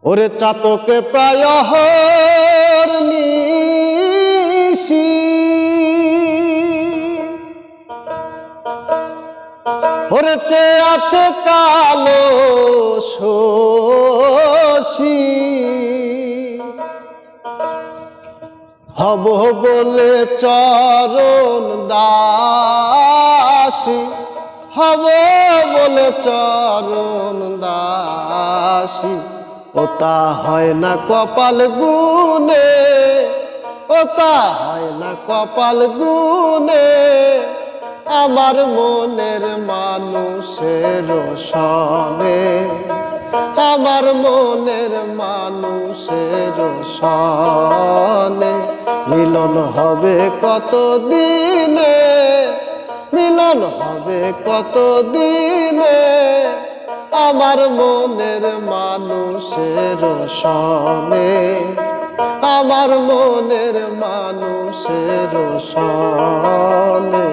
ওরে চাতকে প্রায় নিশি ওরে চেয়ে আছে কালো শশী হব বলে চরণ দাসী হব বলে চরণ দাসী ওটা হয় না কপাল গুনে ওটা হয় না কপাল গুনে আমার মনের মানুষের সনে আমার মনের মানুষের সনে মিলন হবে কত দিনে মিলন হবে কত দিনে আমার মনের মানুষের সনে আমার মনের মানুষের সনে।